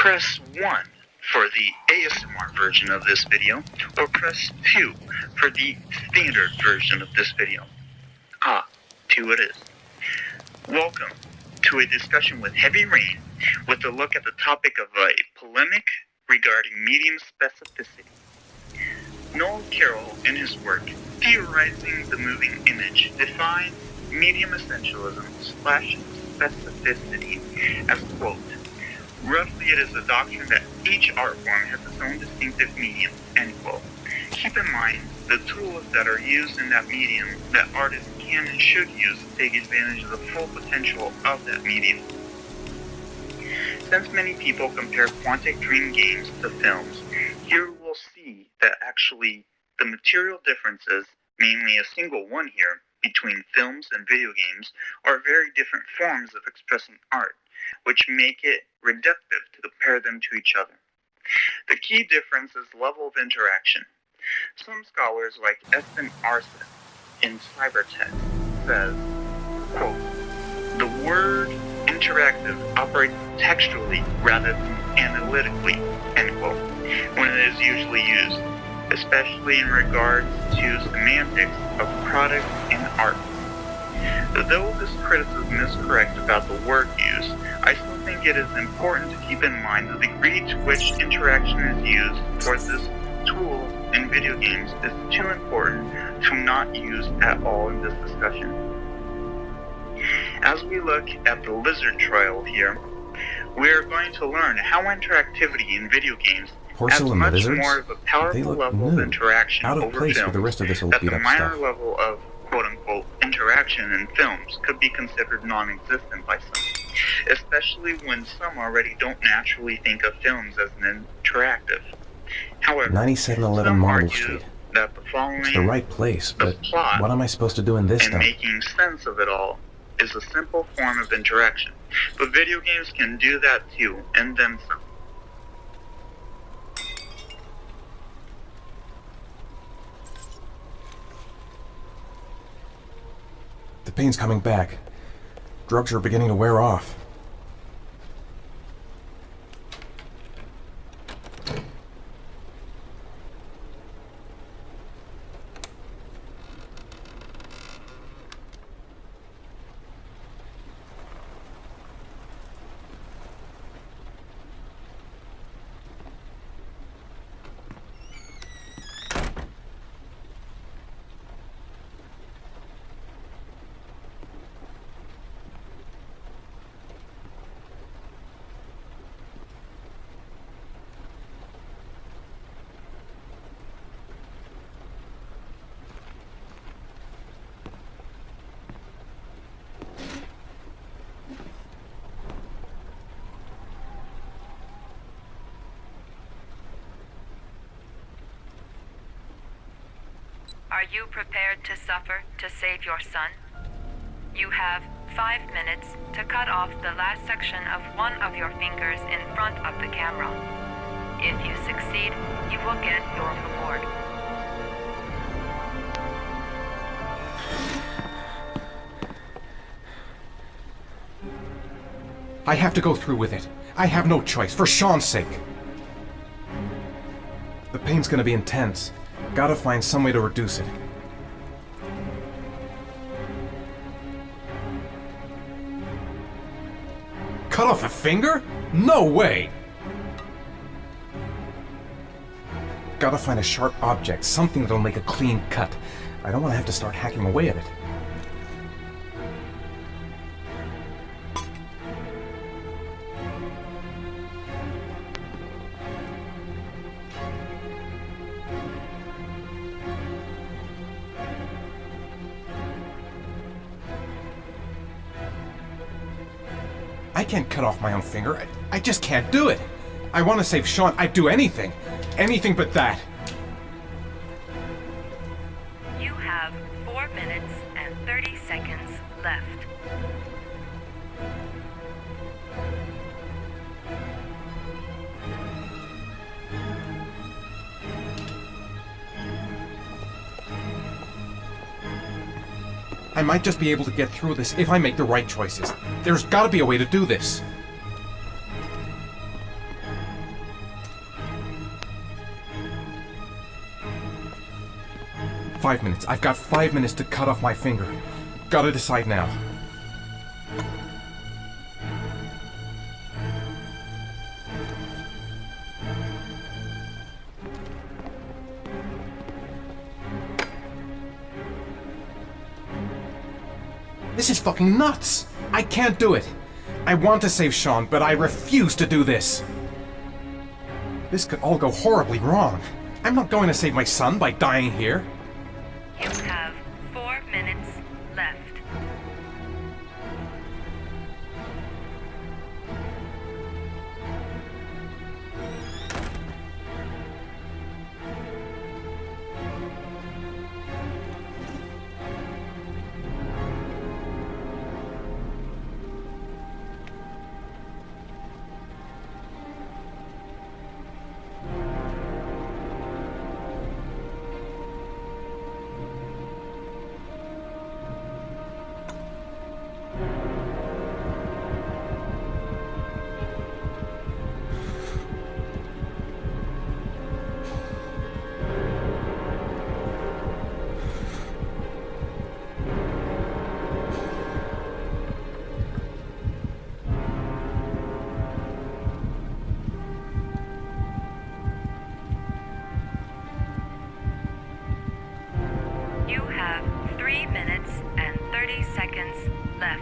Press 1 for the ASMR version of this video, or press 2 for the standard version of this video. 2 it is. Welcome to a discussion with Heavy Rain, with a look at the topic of a polemic regarding medium specificity. Noel Carol, in his work, Theorizing the Moving Image, defines medium-essentialism / specificity as, quote, roughly it is a doctrine that each art form has its own distinctive medium, end quote. Keep in mind the tools that are used in that medium that artists can and should use to take advantage of the full potential of that medium. Since many people compare Quantic Dream games to films, here we'll see that actually the material differences, mainly a single one here, between films and video games are very different forms of expressing art, which make it reductive to compare them to each other. The key difference is level of interaction. Some scholars like Espen Aarseth in Cybertext says, quote, the word interactive operates textually rather than analytically, end quote, when it is usually used, especially in regards to semantics of product and art. Though this criticism is correct about the word use, I still think it is important to keep in mind the degree to which interaction is used for this tool in video games is too important to not use at all in this discussion. As we look at the lizard trial here, we are going to learn how interactivity in video games adds much lizards? more of a powerful level of interaction out of over place film with the rest of this old that the beat-up minor stuff. level of quote-unquote interaction in films could be considered non-existent by some, especially when some already don't naturally think of films as an interactive. However, 9711 some Marble argue Street. that the following, It's the right place, the but plot, what am I supposed to do in this and stuff? making sense of it all is a simple form of interaction. But video games can do that too, and then some. The pain's coming back. Drugs are beginning to wear off. Are you prepared to suffer to save your son? You have 5 minutes to cut off the last section of one of your fingers in front of the camera. If you succeed, you will get your reward. I have to go through with it. I have no choice, for Sean's sake. The pain's gonna be intense. Gotta find some way to reduce it. Cut off a finger? No way! Gotta find a sharp object, something that'll make a clean cut. I don't want to have to start hacking away at it. I can't cut off my own finger. I just can't do it. I want to save Sean. I'd do anything. Anything but that. You have 4 minutes and 30 seconds left. I might just be able to get through this if I make the right choices. There's gotta be a way to do this. 5 minutes. I've got 5 minutes to cut off my finger. Gotta decide now. This is fucking nuts! I can't do it! I want to save Sean, but I refuse to do this! This could all go horribly wrong. I'm not going to save my son by dying here. You have 4 minutes left. You have 3 minutes and 30 seconds left.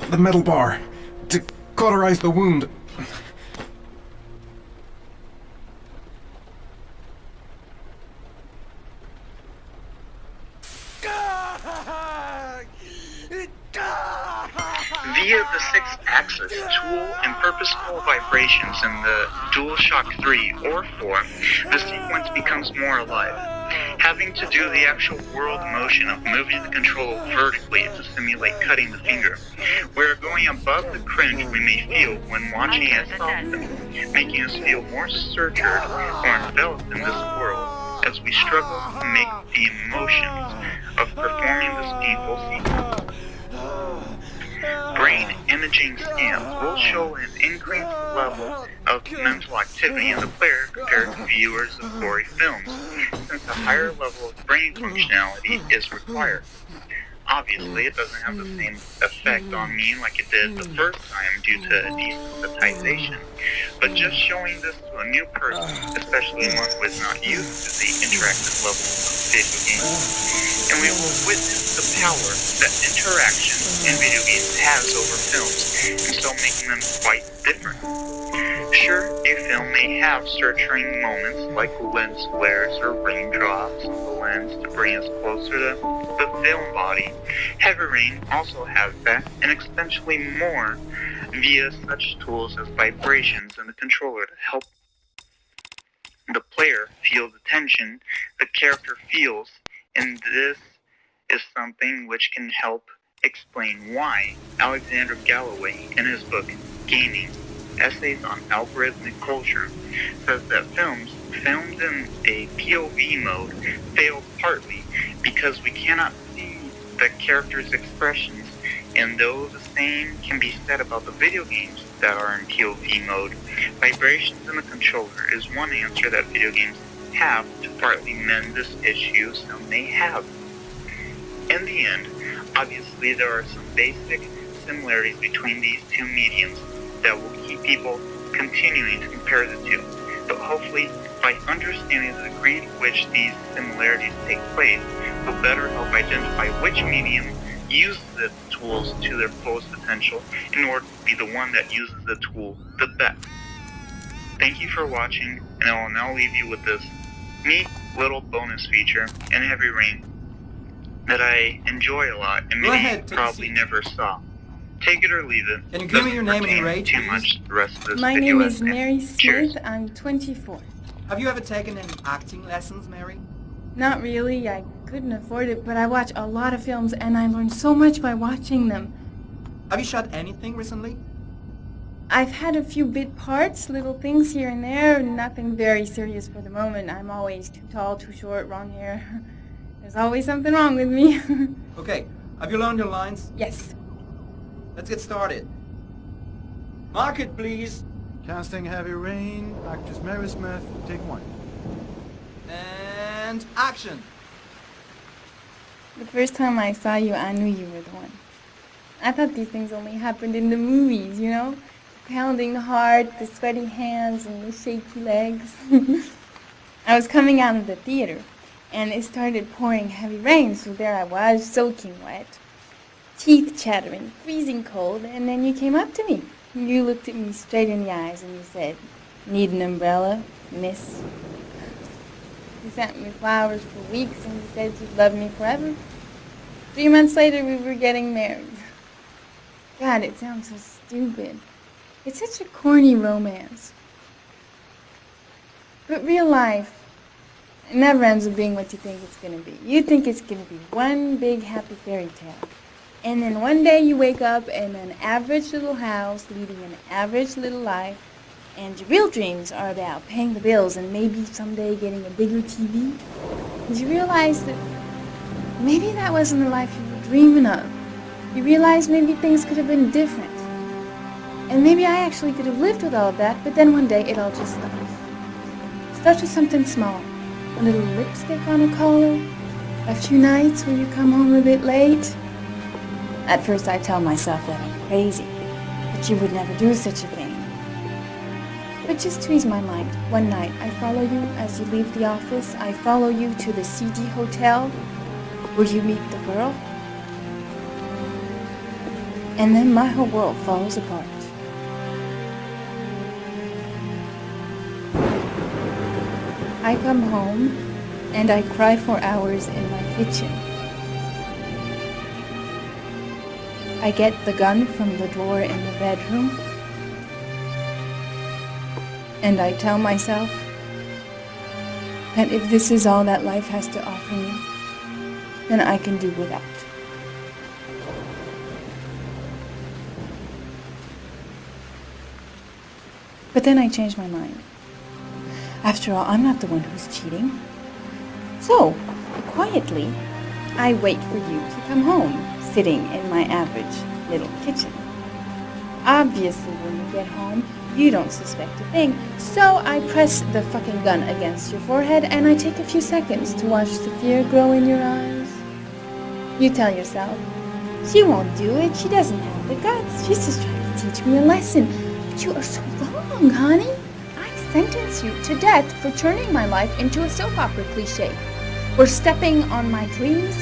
The metal bar. To cauterize the wound. Via the 6-axis tool and purposeful vibrations in the DualShock 3 or 4, the sequence becomes more alive, having to do the actual world motion of moving the controller vertically to simulate cutting the finger. We're going above the cringe we may feel when watching it soften, making us feel more sutured or enveloped in this world as we struggle to make the emotions of performing this painful sequence. Brain imaging scans will show an increased level of mental activity in the player compared to viewers of gory films, since a higher level of brain functionality is required. Obviously, it doesn't have the same effect on me like it did the first time due to desensitization, but just showing this to a new person, especially one who is not used to the interactive level of video games, and we will witness the power that interaction in video games has over films, and so making them quite different. Sure, a film may have suturing moments like lens flares or raindrops on the lens to bring us closer to the film body. Heavy Rain also has that, and exponentially more via such tools as vibrations in the controller to help the player feel the tension the character feels, and this is something which can help explain why Alexander Galloway, in his book Gaming, Essays on Algorithmic Culture, says that films filmed in a POV mode fail partly because we cannot see the character's expressions, and though the same can be said about the video games that are in POV mode, vibrations in the controller is one answer that video games have to partly mend this issue some may have. In the end, Obviously, there are some basic similarities between these two mediums that will keep people continuing to compare the two. But hopefully, by understanding the degree to which these similarities take place, will better help identify which medium uses the tools to their fullest potential in order to be the one that uses the tool the best. Thank you for watching, and I will now leave you with this neat little bonus feature in Heavy Rain that I enjoy a lot and many probably never saw. Take it or leave it. Can you give me your name and your age, too please? much the rest of this My video name has is been. Mary Cheers. Smith. I'm 24. Have you ever taken any acting lessons, Mary? Not really. I couldn't afford it, but I watch a lot of films and I learn so much by watching them. Have you shot anything recently? I've had a few bit parts, little things here and there, nothing very serious for the moment. I'm always too tall, too short, wrong hair. There's always something wrong with me. Okay, have you learned your lines? Yes. Let's get started. Mark it, please. Casting Heavy Rain, actress Mary Smith, take one. And action. The first time I saw you, I knew you were the one. I thought these things only happened in the movies, you know? The pounding heart, the sweaty hands, and the shaky legs. I was coming out of the theater, and it started pouring heavy rain, so there I was, soaking wet, teeth chattering, freezing cold, and then you came up to me. You looked at me straight in the eyes, and you said, "Need an umbrella, miss?" You sent me flowers for weeks, and you said you'd love me forever. 3 months later, we were getting married. God, it sounds so stupid. It's such a corny romance. But real life, it never ends up being what you think it's going to be. You think it's going to be one big happy fairy tale. And then one day you wake up in an average little house, leading an average little life, and your real dreams are about paying the bills and maybe someday getting a bigger TV. And you realize that maybe that wasn't the life you were dreaming of. You realize maybe things could have been different. And maybe I actually could have lived with all of that, but then one day it all just stops. Starts with something small. A little lipstick on a collar. A few nights when you come home a bit late. At first I tell myself that I'm crazy, that you would never do such a thing. But just to ease my mind, one night I follow you as you leave the office. I follow you to the CD hotel where you meet the girl. And then my whole world falls apart. I come home and I cry for hours in my kitchen. I get the gun from the drawer in the bedroom, and I tell myself that if this is all that life has to offer me, then I can do without. But then I change my mind. After all, I'm not the one who's cheating. So, quietly, I wait for you to come home, sitting in my average little kitchen. Obviously, when you get home, you don't suspect a thing, so I press the fucking gun against your forehead and I take a few seconds to watch the fear grow in your eyes. You tell yourself, she won't do it, she doesn't have the guts, she's just trying to teach me a lesson. But you are so wrong, honey. I sentence you to death for turning my life into a soap opera cliche, for stepping on my dreams,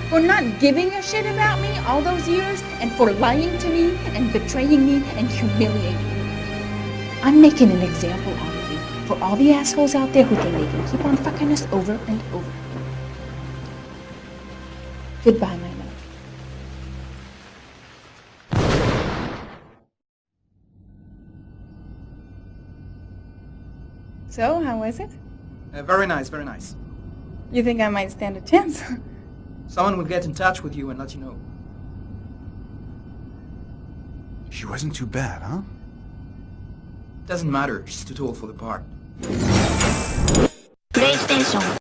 for not giving a shit about me all those years, and for lying to me and betraying me and humiliating me. I'm making an example out of you for all the assholes out there who think they can keep on fucking us over and over. Goodbye, my love. So, how was it? Very nice, very nice. You think I might stand a chance? Someone will get in touch with you and let you know. She wasn't too bad, huh? Doesn't matter, she's too tall for the part. PlayStation